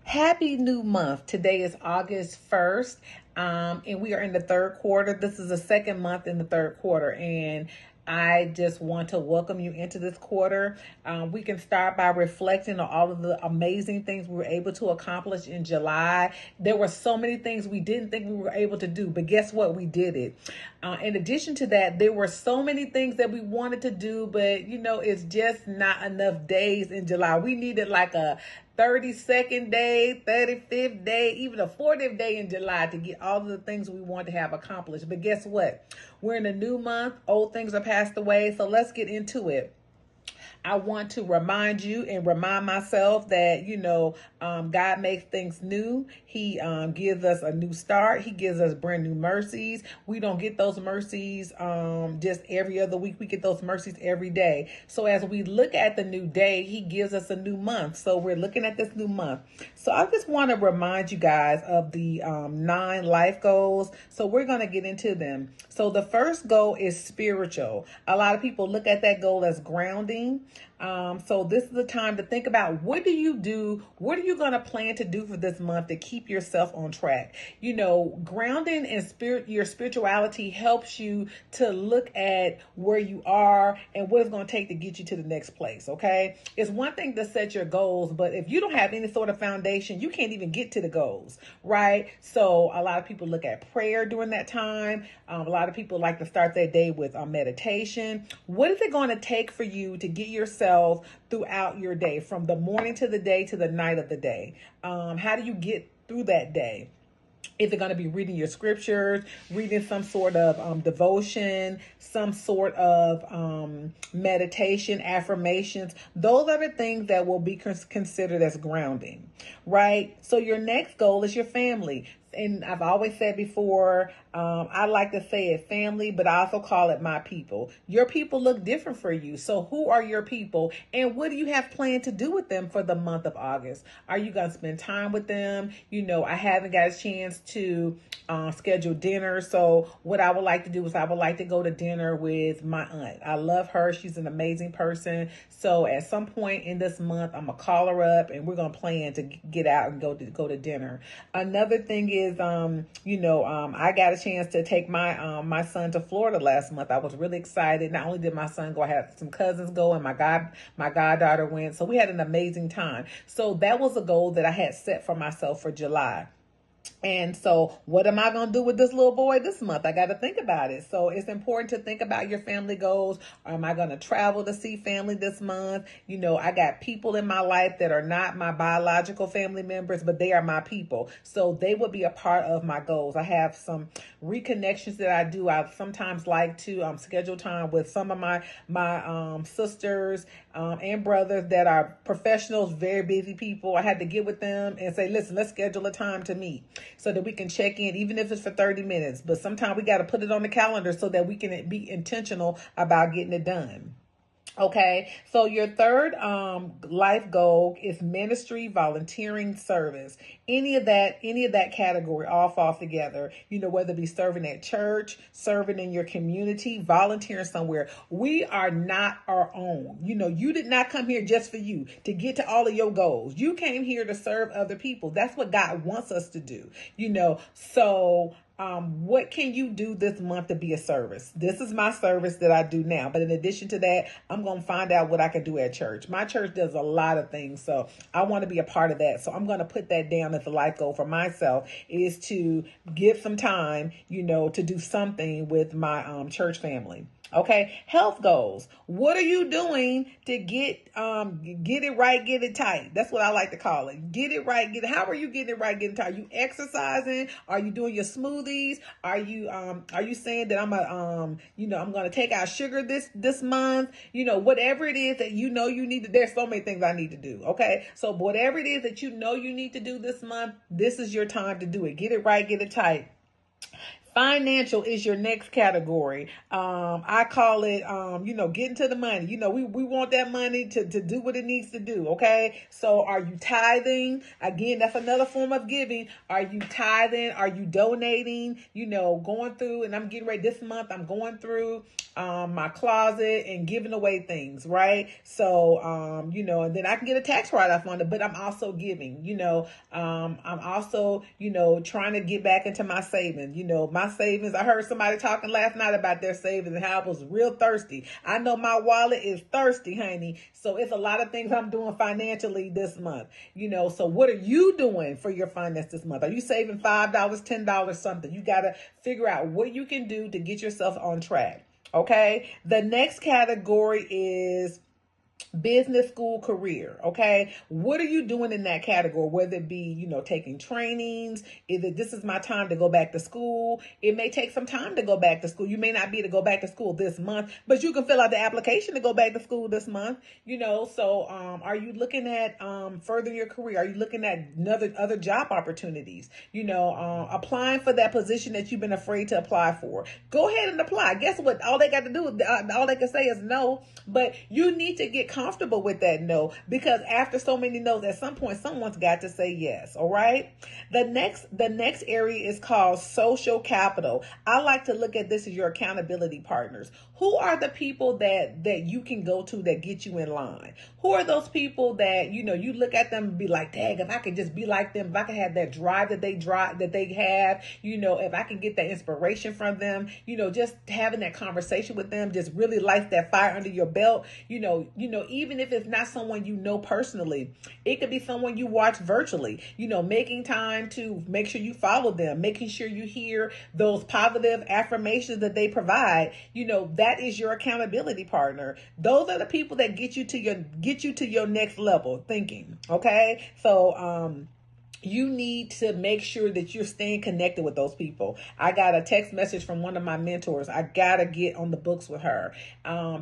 Happy new month. Today is August 1st, and we are in the third quarter. This is the second month in the third quarter, and I just want to welcome you into this quarter. We can start by reflecting on all of the amazing things we were able to accomplish in July. There were so many things we didn't think we were able to do, but guess what? We did it. In addition to that, there were so many things that we wanted to do, but it's just not enough days in July. We needed like a 32nd day, 35th day, even a 40th day in July to get all of the things we want to have accomplished. But guess what? We're in a new month. Old things are passed away. So let's get into it. I want to remind you and remind myself that, God makes things new. He gives us a new start. He gives us brand new mercies. We don't get those mercies just every other week. We get those mercies every day. So as we look at the new day, he gives us a new month. So we're looking at this new month. So I just want to remind you guys of the 9 life goals. So we're going to get into them. So the first goal is spiritual. A lot of people look at that goal as grounding. So this is the time to think about, what do you do? What are you going to plan to do for this month to keep yourself on track? Grounding and your spirituality helps you to look at where you are and what it's going to take to get you to the next place. Okay. It's one thing to set your goals, but if you don't have any sort of foundation, you can't even get to the goals. Right. So a lot of people look at prayer during that time. A lot of people like to start their day with meditation. What is it going to take for you to get yourself throughout your day, from the morning to the day to the night of the day? How do you get through that day? Is it going to be reading your scriptures, reading some sort of devotion, some sort of meditation, affirmations? Those are the things that will be considered as grounding, right? So your next goal is your family. And I've always said before, I like to say it family, but I also call it my people. Your people look different for you. So who are your people, and what do you have planned to do with them for the month of August? Are you going to spend time with them? I haven't got a chance to schedule dinner. So what I would like to do is I would like to go to dinner with my aunt. I love her. She's an amazing person. So at some point in this month, I'm going to call her up and we're going to plan to get out and go to dinner. Another thing is, I got a chance to take my son to Florida last month. I was really excited. Not only did my son go, I had some cousins go, and my goddaughter went. So we had an amazing time. So that was a goal that I had set for myself for July. And so what am I going to do with this little boy this month? I got to think about it. So it's important to think about your family goals. Am I going to travel to see family this month? I got people in my life that are not my biological family members, but they are my people. So they would be a part of my goals. I have some reconnections that I do. I sometimes like to schedule time with some of my sisters and brothers that are professionals, very busy people. I had to get with them and say, listen, let's schedule a time to meet, so that we can check in, even if it's for 30 minutes. But sometimes we got to put it on the calendar so that we can be intentional about getting it done. Okay, so your third life goal is ministry, volunteering, service. Any of that category all falls together. Whether it be serving at church, serving in your community, volunteering somewhere. We are not our own. You did not come here just for you to get to all of your goals. You came here to serve other people. That's what God wants us to do. So what can you do this month to be a service? This is my service that I do now. But in addition to that, I'm going to find out what I can do at church. My church does a lot of things, so I want to be a part of that. So I'm going to put that down as a life goal for myself, is to give some time, to do something with my church family. Okay, health goals. What are you doing to get it right, get it tight? That's what I like to call it. Get it right, how are you getting it right, getting tight? Are you exercising? Are you doing your smoothies? Are you saying that I'm gonna take out sugar this month? Whatever it is that you need to, there's so many things I need to do. Okay. So whatever it is that you need to do this month, this is your time to do it. Get it right, get it tight. Financial is your next category. I call it, getting to the money. We want that money to do what it needs to do. Okay. So are you tithing? Again, that's another form of giving. Are you tithing? Are you donating? Going through, and I'm getting ready this month, I'm going through my closet and giving away things, right? So, and then I can get a tax write-off on it, but I'm also giving, I'm also, trying to get back into my savings, my savings. I heard somebody talking last night about their savings and how I was real thirsty. I know my wallet is thirsty, honey. So it's a lot of things I'm doing financially this month, so what are you doing for your finance this month? Are you saving $5, $10, something? You got to figure out what you can do to get yourself on track. Okay. The next category is business, school, career. Okay. What are you doing in that category? Whether it be, taking trainings, either this is my time to go back to school. It may take some time to go back to school. You may not be to go back to school this month, but you can fill out the application to go back to school this month, so, are you looking at, furthering your career? Are you looking at other job opportunities? Applying for that position that you've been afraid to apply for. Go ahead and apply. Guess what? All they got to do is, all they can say is no, but you need to get comfortable with that no, because after so many no's, at some point someone's got to say yes. All right. The next area is called social capital. I like to look at this as your accountability partners. Who are the people that you can go to that get you in line? Who are those people that you look at them and be like, dang, if I could just be like them, if I could have that drive that they have, if I can get that inspiration from them, just having that conversation with them just really lights that fire under your belt. Even if it's not someone personally, it could be someone you watch virtually, making time to make sure you follow them, making sure you hear those positive affirmations that they provide. That is your accountability partner. Those are the people that get you to your next level thinking. Okay. So, you need to make sure that you're staying connected with those people. I got a text message from one of my mentors. I got to get on the books with her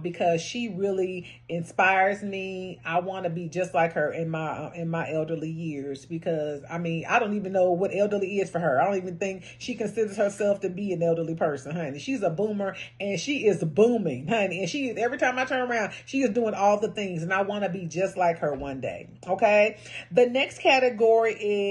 because she really inspires me. I want to be just like her in my elderly years, because I don't even know what elderly is for her. I don't even think she considers herself to be an elderly person, honey. She's a boomer and she is booming, honey. And every time I turn around, she is doing all the things, and I want to be just like her one day. Okay. The next category is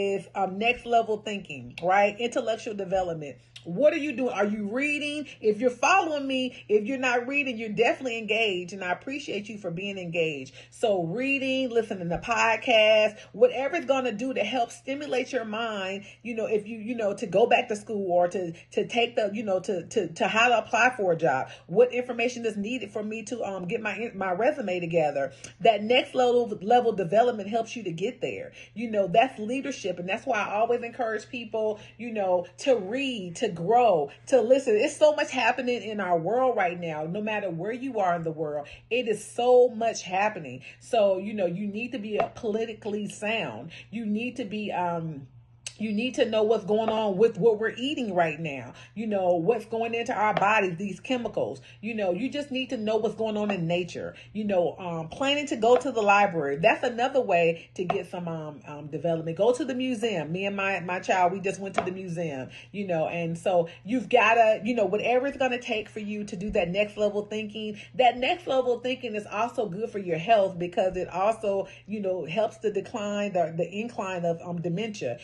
next level thinking, right? Intellectual development. What are you doing? Are you reading? If you're following me, if you're not reading, you're definitely engaged, and I appreciate you for being engaged. So reading, listening to podcasts, whatever it's going to do to help stimulate your mind, if you, to go back to school, or to take the, to how to apply for a job, what information is needed for me to get my resume together. That next level development helps you to get there. That's leadership. And that's why I always encourage people, to read, to grow, to listen. It's so much happening in our world right now. No matter where you are in the world, it is so much happening. So, you need to be politically sound. You need to be, you need to know what's going on with what we're eating right now. What's going into our bodies, these chemicals. You just need to know what's going on in nature. Planning to go to the library. That's another way to get some development. Go to the museum. Me and my child, we just went to the museum, and so you've got to, whatever it's going to take for you to do that next level thinking. That next level thinking is also good for your health, because it also, helps to decline the incline of dementia,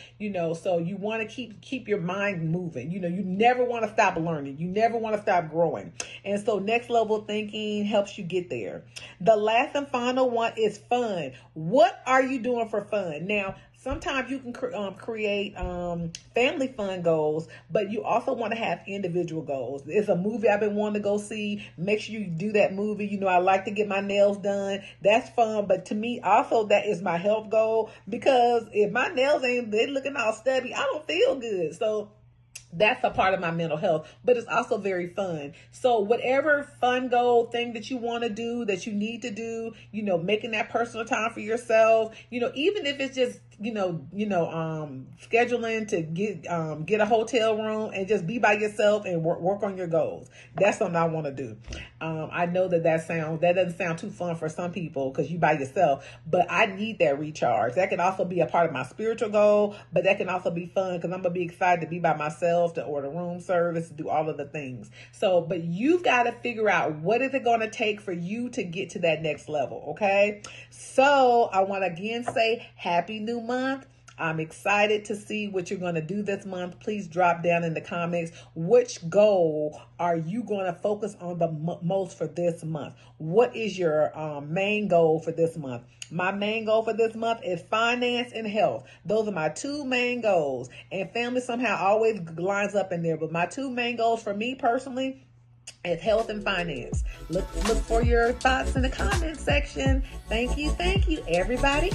so you want to keep your mind moving. You never want to stop learning. You never want to stop growing. And so next level thinking helps you get there. The last and final one is fun. What are you doing for fun? Now, sometimes you can create family fun goals, but you also want to have individual goals. It's a movie I've been wanting to go see. Make sure you do that movie. I like to get my nails done. That's fun. But to me, also, that is my health goal, because if my nails they looking all stubby, I don't feel good. So that's a part of my mental health, but it's also very fun. So whatever fun goal thing that you want to do, that you need to do, making that personal time for yourself, even if it's just scheduling to get a hotel room and just be by yourself and work on your goals. That's something I want to do. I know that doesn't sound too fun for some people because you by yourself, but I need that recharge. That can also be a part of my spiritual goal, but that can also be fun because I'm gonna be excited to be by myself, to order room service, to do all of the things. So, but you've got to figure out what is it going to take for you to get to that next level. Okay. So I want to again say happy new month. I'm excited to see what you're going to do this month. Please drop down in the comments which goal are you going to focus on the most for this month. What is your main goal for this month? My main goal for this month is finance and health. Those are my two main goals. And family somehow always lines up in there. But my two main goals for me personally is health and finance. Look for your thoughts in the comment section. Thank you, everybody.